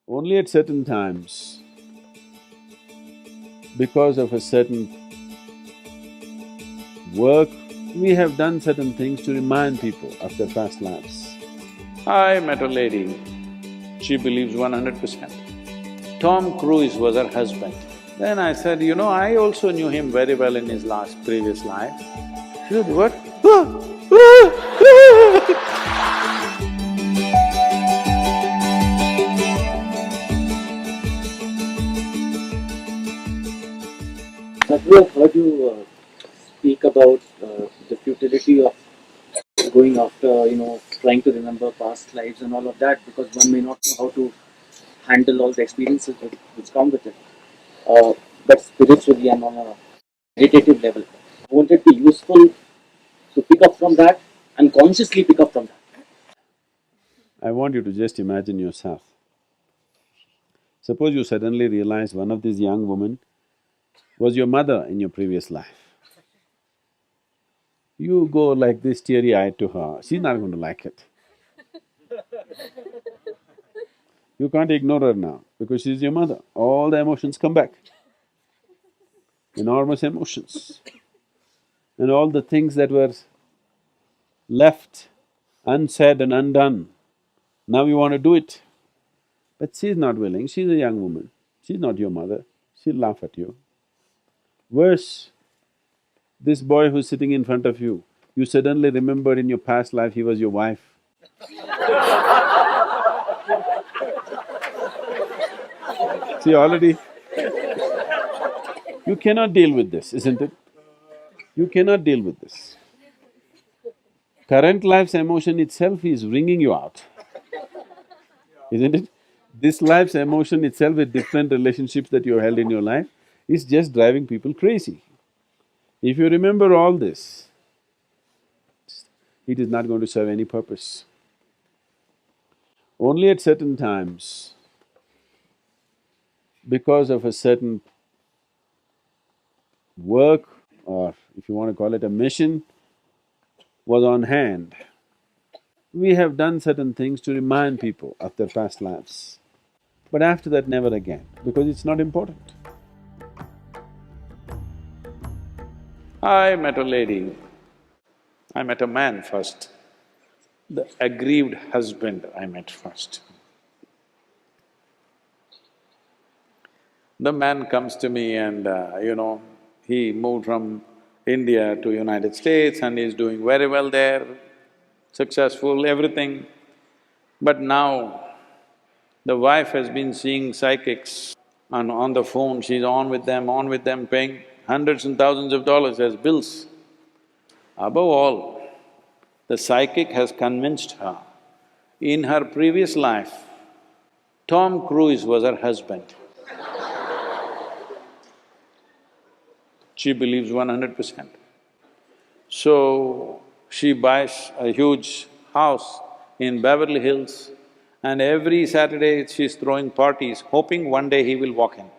Only at certain times, because of a certain work, we have done certain things to remind people of their past lives. I met a lady, she believes 100%. Tom Cruise was her husband. Then I said, I also knew him very well in his previous life. She said, what? Sadhguru, I've heard you speak about the futility of going after, trying to remember past lives and all of that because one may not know how to handle all the experiences which come with it. Uh, but spiritually and on a meditative level, won't it be useful to pick up from that and consciously pick up from that? I want you to just imagine yourself. Suppose you suddenly realize one of these young women was your mother in your previous life. You go like this teary-eyed to her, she's not going to like it. You can't ignore her now because she's your mother. All the emotions come back, enormous emotions. And all the things that were left unsaid and undone, now you want to do it. But she's not willing, she's a young woman, she's not your mother, she'll laugh at you. Worse, this boy who's sitting in front of you suddenly remembered in your past life he was your wife. See, already you cannot deal with this, isn't it? You cannot deal with this. Current life's emotion itself is wringing you out, isn't it? This life's emotion itself with different relationships that you held in your life is just driving people crazy. If you remember all this, it is not going to serve any purpose. Only at certain times, because of a certain work, or if you want to call it a mission, was on hand, we have done certain things to remind people of their past lives. But after that, never again, because it's not important. I met a lady, I met a man first. The aggrieved husband I met first. The man comes to me and, he moved from India to United States and he's doing very well there, successful, everything. But now, the wife has been seeing psychics and on the phone, she's on with them, paying hundreds and thousands of dollars as bills. Above all, the psychic has convinced her, in her previous life, Tom Cruise was her husband. She believes 100%. So, she buys a huge house in Beverly Hills and every Saturday she's throwing parties, hoping one day he will walk in.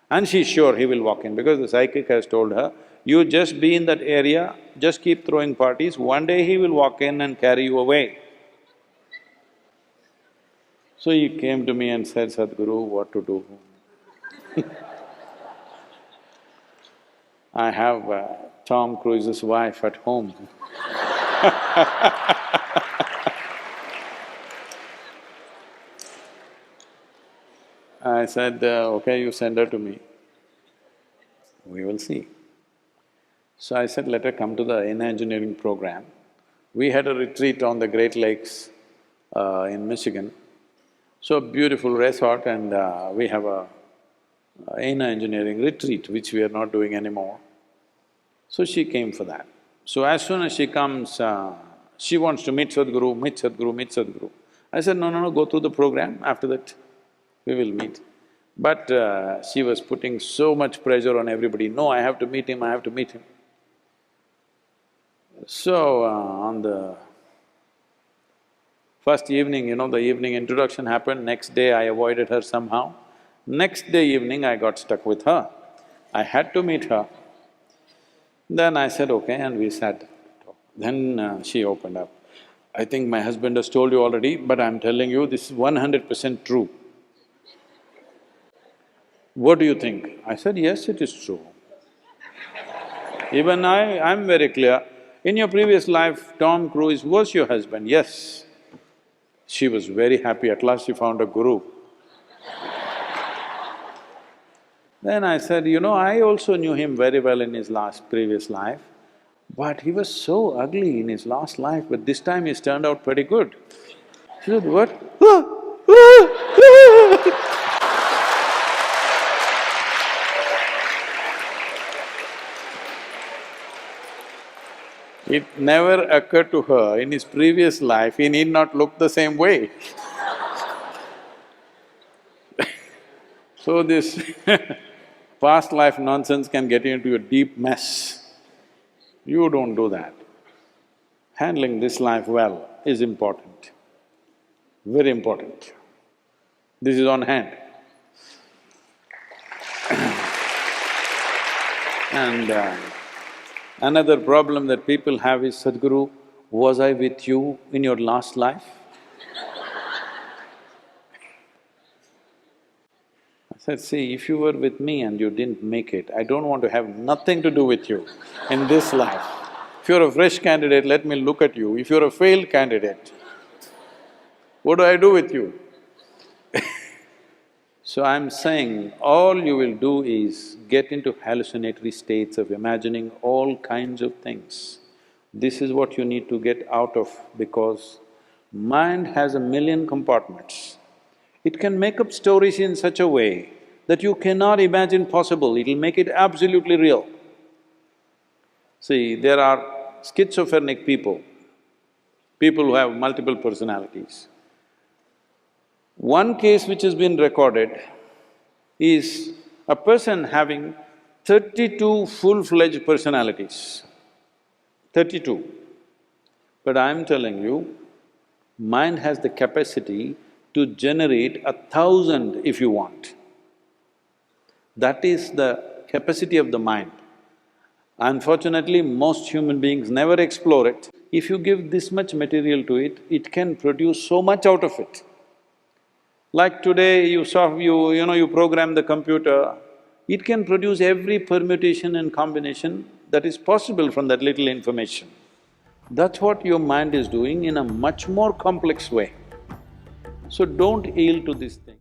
And she's sure he will walk in because the psychic has told her, you just be in that area, just keep throwing parties, one day he will walk in and carry you away. So he came to me and said, Sadhguru, what to do? I have Tom Cruise's wife at home. I said, okay, you send her to me, we will see. So I said, let her come to the inner engineering program. We had a retreat on the Great Lakes in Michigan. So beautiful resort and we have a inner engineering retreat, which we are not doing anymore. So she came for that. So as soon as she comes, she wants to meet Sadhguru, meet Sadhguru, meet Sadhguru. I said, no, go through the program, after that we will meet. But she was putting so much pressure on everybody, no, I have to meet him, I have to meet him. So, on the first evening, the evening introduction happened, next day I avoided her somehow. Next day evening I got stuck with her. I had to meet her. Then I said, okay, and we sat. Then she opened up. I think my husband has told you already, but I'm telling you, this is 100% true. What do you think? I said, yes, it is true. Even I'm very clear. In your previous life, Tom Cruise was your husband, yes. She was very happy, at last she found a guru. Then I said, I also knew him very well in his previous life, but he was so ugly in his last life, but this time he's turned out pretty good. She said, what? It never occurred to her, in his previous life, he need not look the same way. So this past life nonsense can get you into a deep mess. You don't do that. Handling this life well is important, very important. This is on hand. And another problem that people have is, Sadhguru, was I with you in your last life? I said, see, if you were with me and you didn't make it, I don't want to have nothing to do with you in this life. If you're a fresh candidate, let me look at you. If you're a failed candidate, what do I do with you? So I'm saying, all you will do is get into hallucinatory states of imagining all kinds of things. This is what you need to get out of, because mind has a million compartments. It can make up stories in such a way that you cannot imagine possible, it'll make it absolutely real. See, there are schizophrenic people who have multiple personalities. One case which has been recorded is a person having 32 full-fledged personalities. 32. But I'm telling you, mind has the capacity to generate 1,000 if you want. That is the capacity of the mind. Unfortunately, most human beings never explore it. If you give this much material to it, it can produce so much out of it. Like today, you program the computer, it can produce every permutation and combination that is possible from that little information. That's what your mind is doing in a much more complex way. So don't yield to this thing.